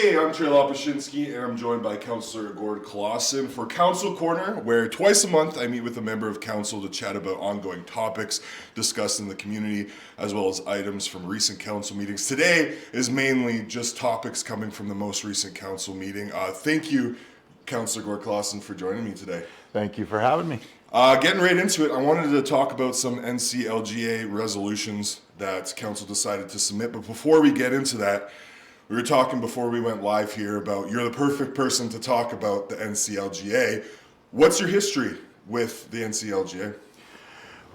Hey, I'm Trey Lopashinsky, and I'm joined by Councillor Gord Clausen for Council Corner, where twice a month I meet with a member of council to chat about ongoing topics discussed in the community, as well as items from recent council meetings. Today is mainly just topics coming from the most recent council meeting. Thank you, Councillor Gord Clausen, for joining me today. Thank you for having me. Getting right into it, I wanted to talk about some NCLGA resolutions that council decided to submit, but before we get into that, we were talking before we went live here about you're the perfect person to talk about the NCLGA. What's your history with the NCLGA?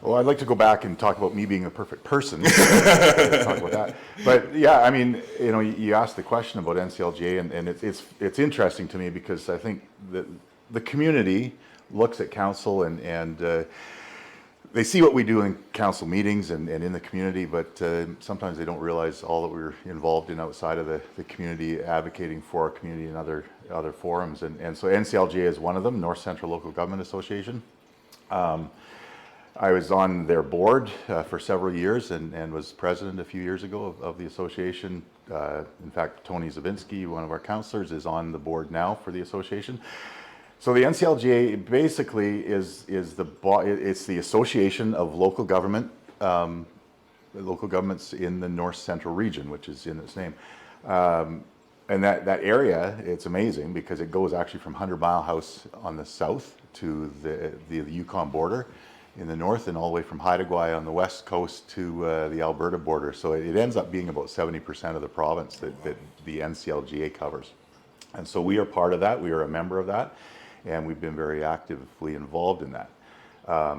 Well, I'd like to go back and talk about me being a perfect person. Talk about that. But yeah, I mean, you know, you asked the question about NCLGA, and it's interesting to me because I think that the community looks at council and they see what we do in council meetings and in the community, but sometimes they don't realize all that we're involved in outside of the community, advocating for our community and other forums. And so NCLGA is one of them, North Central Local Government Association. I was on their board for several years and was president a few years ago of the association. In fact, Tony Zabinski, one of our councillors, is on the board now for the association. So the NCLGA basically is the association of local governments in the North Central region, which is in its name. And that area, it's amazing because it goes actually from 100 Mile House on the south to the Yukon border in the north, and all the way from Haida Gwaii on the west coast to the Alberta border. So it ends up being about 70% of the province that the NCLGA covers. And so we are part of that. We are a member of that. And we've been very actively involved in that.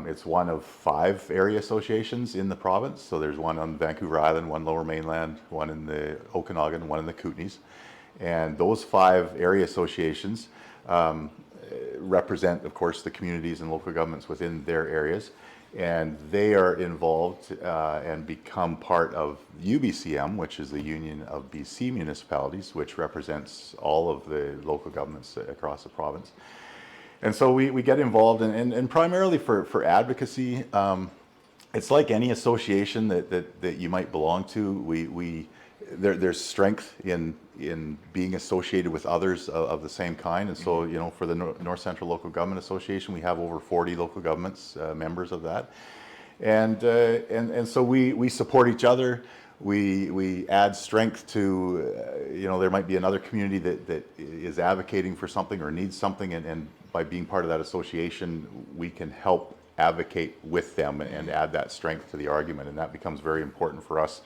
It's one of 5 area associations in the province. So there's one on Vancouver Island, one Lower Mainland, one in the Okanagan, one in the Kootenays. And those 5 area associations represent, of course, the communities and local governments within their areas. And they are involved and become part of UBCM, which is the Union of BC Municipalities, which represents all of the local governments across the province. And so we get involved and primarily for advocacy. It's like any association that you might belong to. There's strength in being associated with others of the same kind. And so, you know, for the North Central Local Government Association, we have over 40 local governments, members of that. And so we support each other. We add strength to, you know, there might be another community that is advocating for something or needs something, and by being part of that association, we can help advocate with them and add that strength to the argument, and that becomes very important for us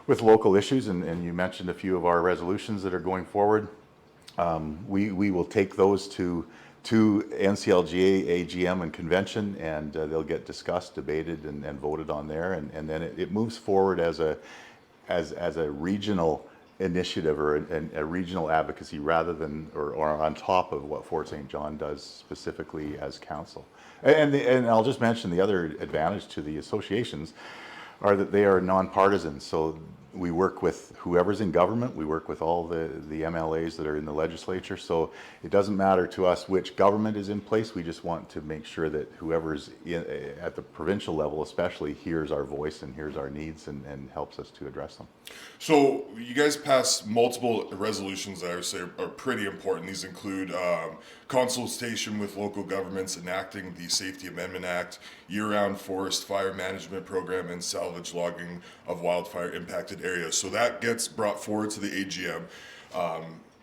with local issues. And you mentioned a few of our resolutions that are going forward. We will take those to NCLGA, AGM, and convention, and they'll get discussed, debated, and voted on there, and then it moves forward as a regional initiative or a regional advocacy rather than or on top of what Fort St. John does specifically as council. And I'll just mention the other advantage to the associations are that they are nonpartisan. So we work with whoever's in government. We work with all the MLAs that are in the legislature. So it doesn't matter to us which government is in place. We just want to make sure that whoever's at the provincial level especially hears our voice and hears our needs and helps us to address them. So you guys passed multiple resolutions that I would say are pretty important. These include consultation with local governments enacting the Safety Amendment Act, year-round forest fire management program, and salvage logging of wildfire impacted areas. So that gets brought forward to the AGM.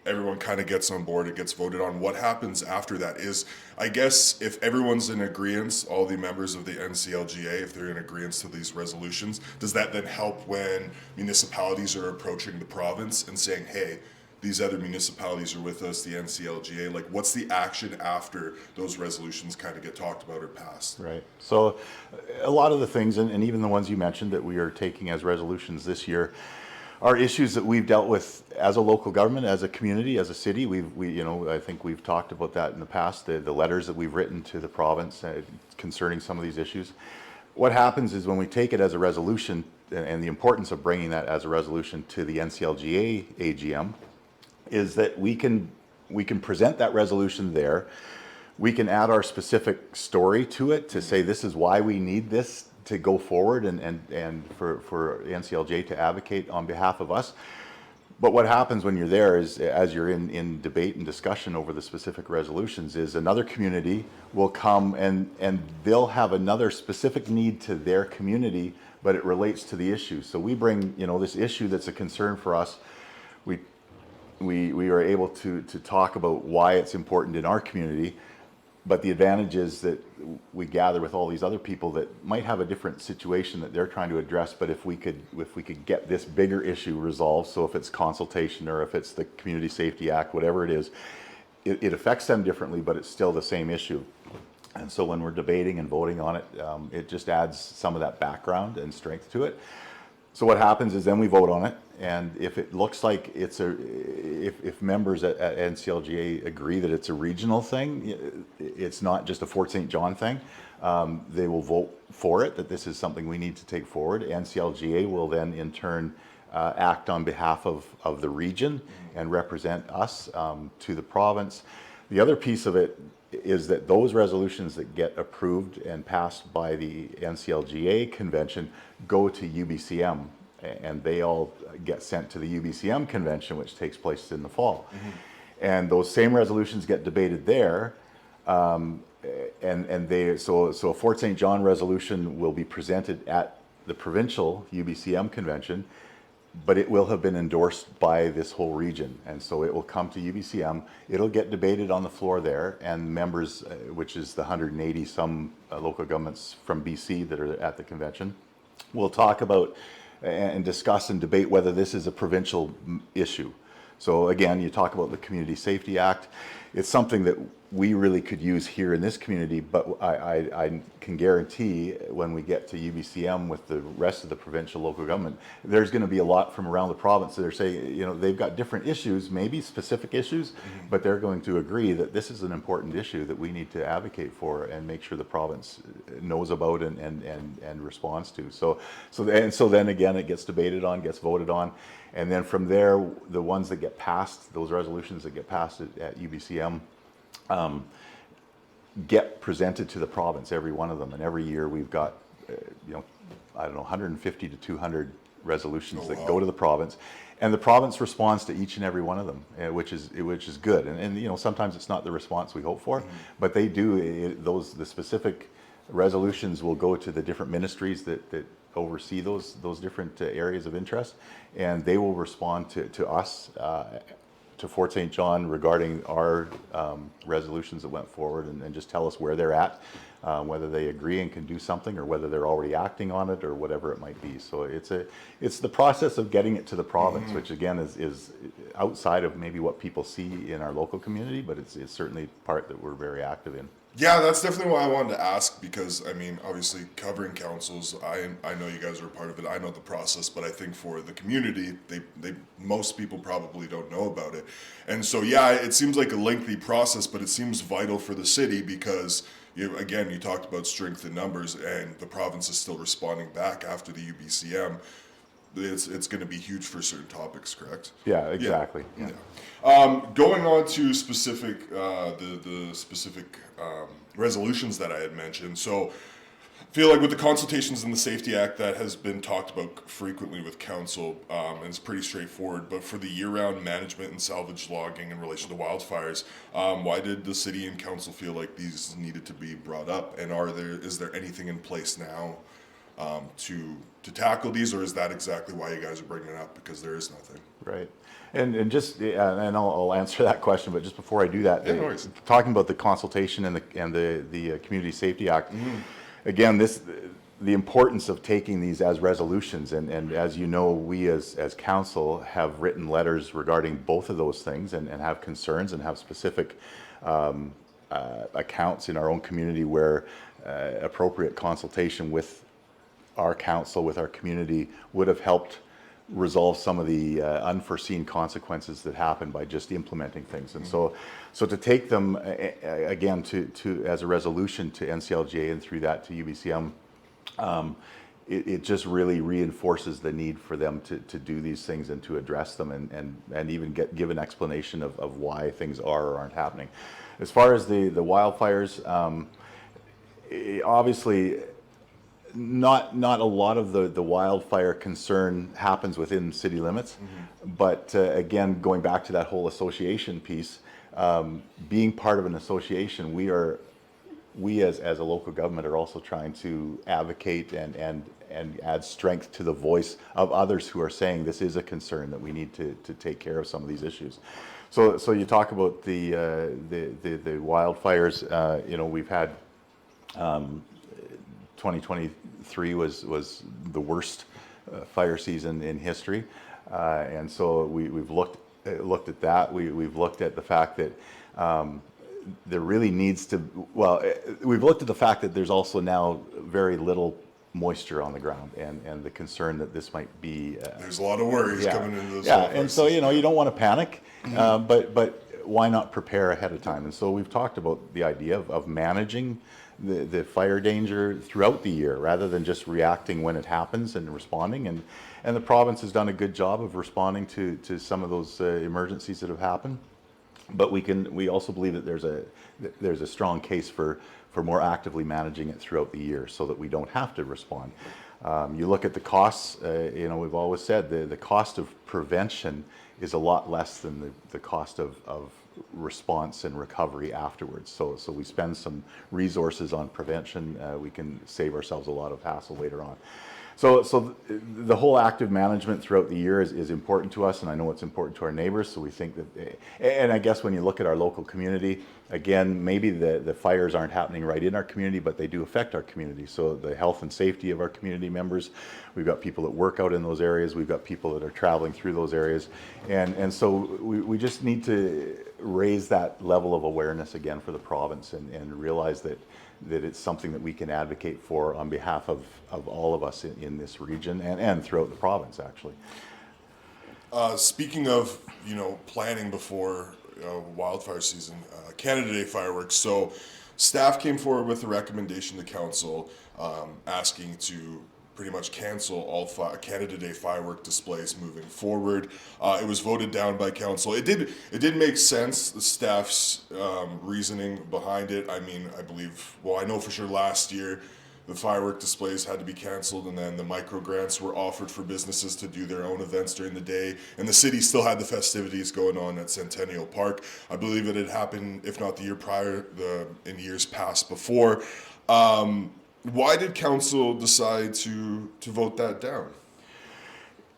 Everyone kind of gets on board, it gets voted on. What happens after that is, I guess, if everyone's in agreement, all the members of the NCLGA, if they're in agreement to these resolutions, does that then help when municipalities are approaching the province and saying, hey, these other municipalities are with us, the NCLGA, like what's the action after those resolutions kind of get talked about or passed? Right. So a lot of the things, and even the ones you mentioned that we are taking as resolutions this year, are issues that we've dealt with as a local government, as a community, as a city. You know, I think we've talked about that in the past, the letters that we've written to the province concerning some of these issues. What happens is when we take it as a resolution, and the importance of bringing that as a resolution to the NCLGA AGM, is that we can present that resolution there. We can add our specific story to it to say this is why we need this to go forward and for NCLGA to advocate on behalf of us. But what happens when you're there is, as you're in debate and discussion over the specific resolutions, is another community will come and they'll have another specific need to their community, but it relates to the issue. So we bring, this issue that's a concern for us. We we are able to talk about why it's important in our community. But the advantage is that we gather with all these other people that might have a different situation that they're trying to address. But if we could get this bigger issue resolved, so if it's consultation or if it's the Community Safety Act, whatever it is, it affects them differently, but it's still the same issue. And so when we're debating and voting on it, it just adds some of that background and strength to it. So what happens is then we vote on it, and if it looks like if members at NCLGA agree that it's a regional thing, it's not just a Fort St. John thing, they will vote for it, that this is something we need to take forward. NCLGA will then in turn act on behalf of the region and represent us to the province. The other piece of it is that those resolutions that get approved and passed by the NCLGA convention go to UBCM, and they all get sent to the UBCM convention, which takes place in the fall. Mm-hmm. And those same resolutions get debated there, so a Fort St. John resolution will be presented at the provincial UBCM convention, but it will have been endorsed by this whole region, and so it will come to UBCM. It'll get debated on the floor there, and members, which is the 180 some local governments from BC that are at the convention, will talk about and discuss and debate whether this is a provincial issue. So again, you talk about the Community Safety Act. It's something that we really could use here in this community, but I can guarantee when we get to UBCM with the rest of the provincial local government, there's going to be a lot from around the province that are saying, they've got different issues, maybe specific issues, mm-hmm. but they're going to agree that this is an important issue that we need to advocate for and make sure the province knows about and responds to. So then again, it gets debated on, gets voted on. And then from there, the ones that get passed, those resolutions that get passed at UBCM, get presented to the province, every one of them. And every year we've got, 150 to 200 resolutions that go to the province. And the province responds to each and every one of them, which is good. And sometimes it's not the response we hope for, mm-hmm. but they do. The specific resolutions will go to the different ministries that oversee those different areas of interest, and they will respond to us, to Fort St. John, regarding our resolutions that went forward, and just tell us where they're at, whether they agree and can do something, or whether they're already acting on it, or whatever it might be. So it's the process of getting it to the province, mm-hmm. which again is outside of maybe what people see in our local community, but it's certainly part that we're very active in. Yeah, that's definitely why I wanted to ask, because obviously covering councils, I know you guys are a part of it. I know the process, but I think for the community, they most people probably don't know about it. And so yeah, it seems like a lengthy process, but it seems vital for the city because you talked about strength in numbers, and the province is still responding back after the UBCM. It's going to be huge for certain topics, correct? Yeah, exactly. Yeah. Going on to specific the specific resolutions that I had mentioned. So I feel like with the consultations in the Safety Act, that has been talked about frequently with council, and it's pretty straightforward. But for the year-round management and salvage logging in relation to wildfires, why did the city and council feel like these needed to be brought up? And is there anything in place now to tackle these, or is that exactly why you guys are bringing it up, because there is nothing? Right. And just and I'll answer that question, but just before I do that, talking about the consultation and the Community Safety Act, mm-hmm. again, the importance of taking these as resolutions, and as you know, we as council have written letters regarding both of those things, and have concerns and have specific accounts in our own community where appropriate consultation with our council, with our community, would have helped resolve some of the unforeseen consequences that happen by just implementing things. And so to take them again to as a resolution to NCLGA and through that to UBCM, it just really reinforces the need for them to do these things and to address them, and even give an explanation of why things are or aren't happening. As far as the wildfires, obviously not a lot of the wildfire concern happens within city limits, but again, going back to that whole association piece, being part of an association, we as a local government are also trying to advocate and add strength to the voice of others who are saying this is a concern, that we need to take care of some of these issues. So you talk about the wildfires. We've had 2023 was the worst fire season in history, and so we've looked at that. We've looked at the fact that there really needs to, we've looked at the fact that there's also now very little moisture on the ground, and the concern that this might be. There's a lot of worries coming into this. Yeah, and so you don't want to panic, but why not prepare ahead of time? And so we've talked about the idea of managing the fire danger throughout the year rather than just reacting when it happens and responding. And the province has done a good job of responding to some of those emergencies that have happened. But we also believe that there's a strong case for more actively managing it throughout the year so that we don't have to respond. You look at the costs, we've always said the cost of prevention is a lot less than the cost of response and recovery afterwards. So we spend some resources on prevention, we can save ourselves a lot of hassle later on. So the whole active management throughout the year is important to us, and I know it's important to our neighbors. So we think that, and I guess when you look at our local community, again, maybe the fires aren't happening right in our community, but they do affect our community. So the health and safety of our community members, we've got people that work out in those areas, we've got people that are traveling through those areas, and so we just need to raise that level of awareness again for the province and realize that it's something that we can advocate for on behalf of all of us in this region and throughout the province, actually. Speaking of, planning before wildfire season, Canada Day fireworks. So staff came forward with a recommendation to council asking to pretty much cancel all Canada Day firework displays moving forward. It was voted down by council. It did make sense, the staff's reasoning behind it. I mean, I know for sure last year the firework displays had to be canceled, and then the micro grants were offered for businesses to do their own events during the day, and the city still had the festivities going on at Centennial Park. I believe it had happened, if not the year prior, in years past before. Why did council decide to vote that down?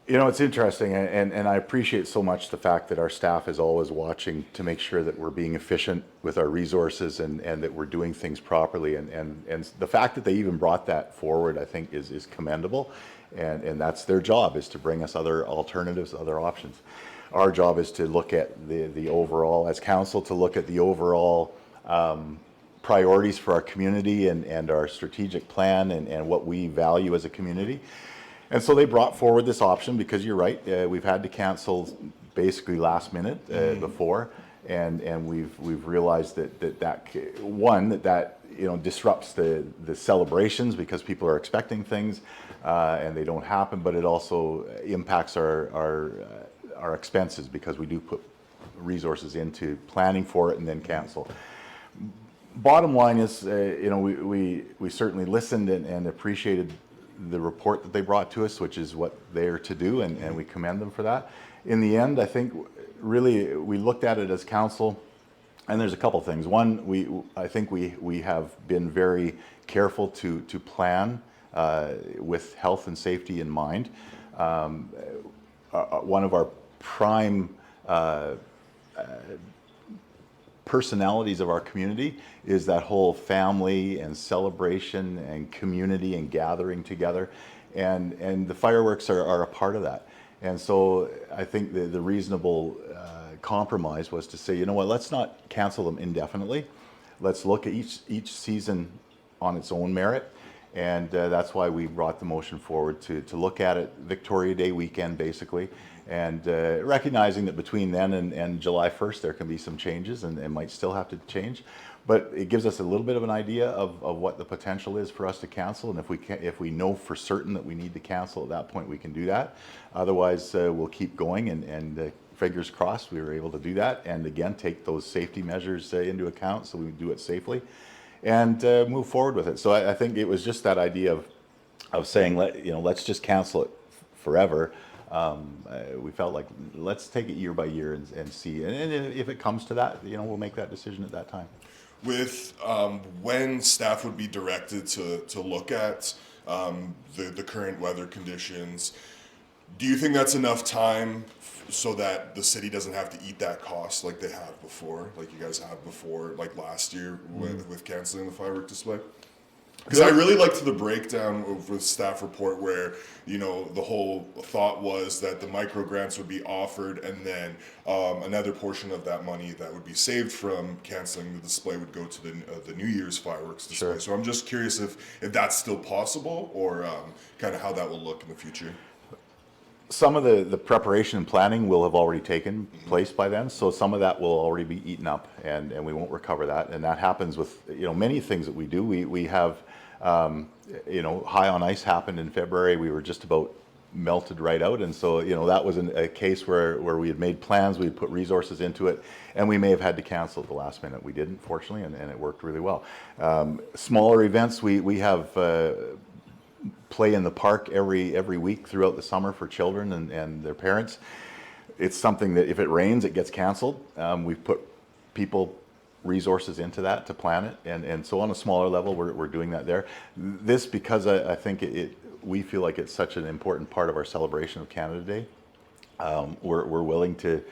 It's interesting, and I appreciate so much the fact that our staff is always watching to make sure that we're being efficient with our resources and that we're doing things properly. And the fact that they even brought that forward, I think, is commendable. And that's their job, is to bring us other alternatives, other options. Our job is to look at the overall, as council, to look at the overall priorities for our community and our strategic plan and what we value as a community. And so they brought forward this option because you're right, we've had to cancel basically last minute before, and we've realized that disrupts the celebrations because people are expecting things and they don't happen, but it also impacts our expenses because we do put resources into planning for it and then cancel. Bottom line is, we certainly listened and appreciated the report that they brought to us, which is what they're to do, and we commend them for that. In the end, I think really we looked at it as council, and there's a couple things. One, I think we have been very careful to plan with health and safety in mind. One of our prime personalities of our community is that whole family and celebration and community and gathering together, and the fireworks are a part of that. And so I think the reasonable compromise was to say, let's not cancel them indefinitely. Let's look at each season on its own merit, and that's why we brought the motion forward to look at it Victoria Day weekend basically. And recognizing that between then and July 1st there can be some changes, and it might still have to change, but it gives us a little bit of an idea of what the potential is for us to cancel. And if we know for certain that we need to cancel at that point, we can do that. Otherwise, we'll keep going, and fingers crossed we were able to do that, and again take those safety measures into account so we do it safely and move forward with it. So I think it was just that idea of of saying, let's just cancel it forever. We felt like let's take it year by year and see. And if it comes to that, we'll make that decision at that time. With when staff would be directed to look at the current weather conditions, do you think that's enough time so that the city doesn't have to eat that cost like they have before, like you guys have before, like last year with canceling the firework display? Because I really liked the breakdown of the staff report where, the whole thought was that the micro grants would be offered and then another portion of that money that would be saved from canceling the display would go to the New Year's fireworks display. Sure. So I'm just curious if that's still possible or kind of how that will look in the future. Some of the preparation and planning will have already taken place by then, so some of that will already be eaten up, and we won't recover that. And that happens with many things that we do. We have High on Ice happened in February. We were just about melted right out, and so that was a case where we had made plans, we had put resources into it, and we may have had to cancel at the last minute. We didn't, fortunately, and it worked really well. Smaller events, we have play in the park every week throughout the summer for children and their parents. It's something that if it rains, it gets canceled. We've put resources into that to plan it, and so on a smaller level, we're doing that there. This because I think we feel like it's such an important part of our celebration of Canada Day. We're willing to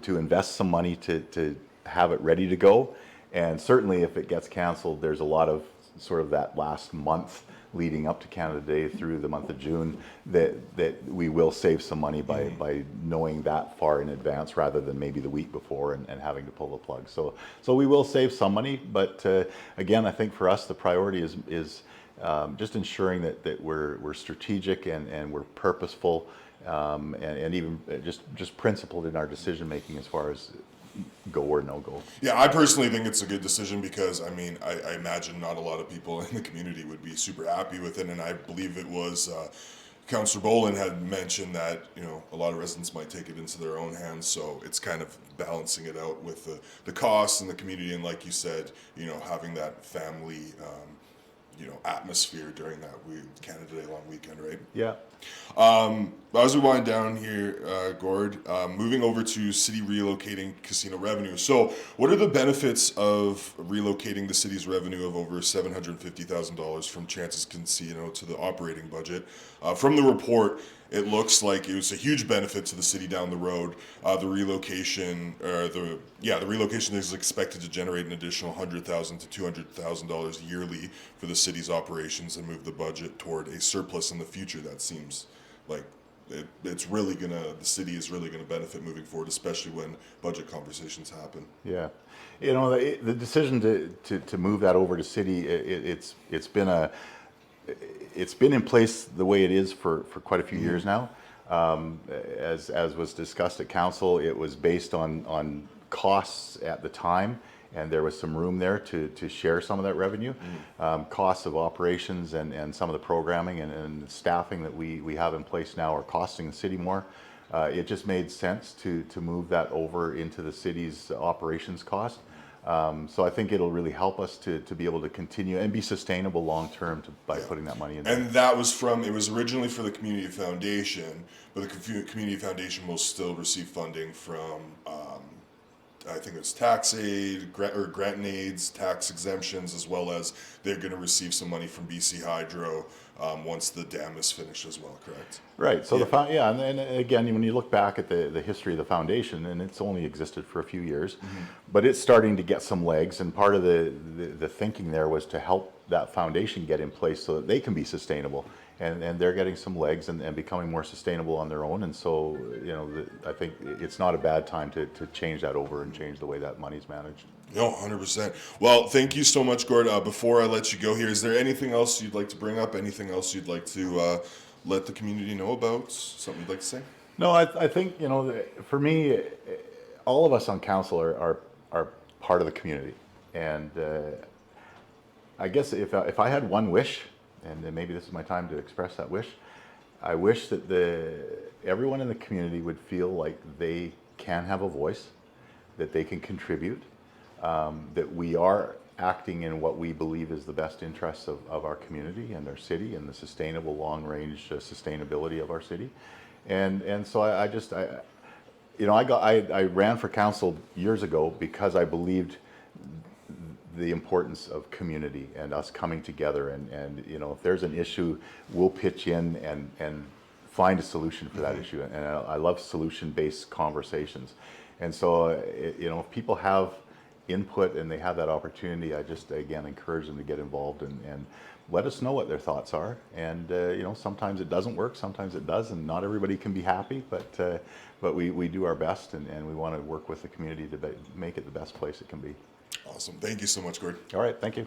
invest some money to have it ready to go, and certainly if it gets canceled, there's a lot of sort of that last month leading up to Canada Day through the month of June that we will save some money by knowing that far in advance rather than maybe the week before and having to pull the plug. So we will save some money, but again, I think for us the priority is just ensuring that we're strategic and we're purposeful and even just principled in our decision making as far as go or no go. Yeah, I personally think it's a good decision because I imagine not a lot of people in the community would be super happy with it, and I believe it was Councillor Boland had mentioned that a lot of residents might take it into their own hands, so it's kind of balancing it out with the costs and the community, and like you said, having that family atmosphere during that Canada Day long weekend, right? Yeah. As we wind down here, Gord, moving over to city relocating casino revenue. So, what are the benefits of relocating the city's revenue of over $750,000 from Chance's Casino to the operating budget? From the report, it looks like it was a huge benefit to the city down the road. The relocation is expected to generate an additional $100,000 to $200,000 yearly for the city's operations and move the budget toward a surplus in the future. That seems like the city is really gonna benefit moving forward, especially when budget conversations happen. Yeah, the decision to move that over to city, it's been in place the way it is for quite a few years now. As was discussed at council, it was based on costs at the time, and there was some room there to share some of that revenue. Costs of operations and some of the programming and staffing that we have in place now are costing the city more. It just made sense to move that over into the city's operations cost. So I think it'll really help us to be able to continue and be sustainable long term by putting that money in there. And that was it was originally for the Community Foundation, but the Community Foundation will still receive funding from, I think it was tax aid, grant and aids, tax exemptions, as well as they're going to receive some money from BC Hydro once the dam is finished as well, correct? Right. So and again, when you look back at the history of the foundation, and it's only existed for a few years, but it's starting to get some legs. And part of the thinking there was to help that foundation get in place so that they can be sustainable, and they're getting some legs and becoming more sustainable on their own. And so, I think it's not a bad time to change that over and change the way that money's managed. No, 100%. Well, thank you so much, Gord. Before I let you go here, is there anything else you'd like to bring up? Anything else you'd like to let the community know about? Something you'd like to say? No, I think, for me, all of us on council are part of the community. And I guess if I had one wish, and then maybe this is my time to express that wish, I wish that everyone in the community would feel like they can have a voice, that they can contribute, that we are acting in what we believe is the best interests of our community and our city and the sustainable long-range sustainability of our city. And so I ran for council years ago because I believed the importance of community and us coming together, and if there's an issue, we'll pitch in and find a solution for that issue. And I love solution-based conversations. And so if people have input and they have that opportunity, I just again encourage them to get involved and let us know what their thoughts are. And sometimes it doesn't work, sometimes it does, and not everybody can be happy, but we do our best, and we want to work with the community to make it the best place it can be. Awesome. Thank you so much, Gord. All right, thank you.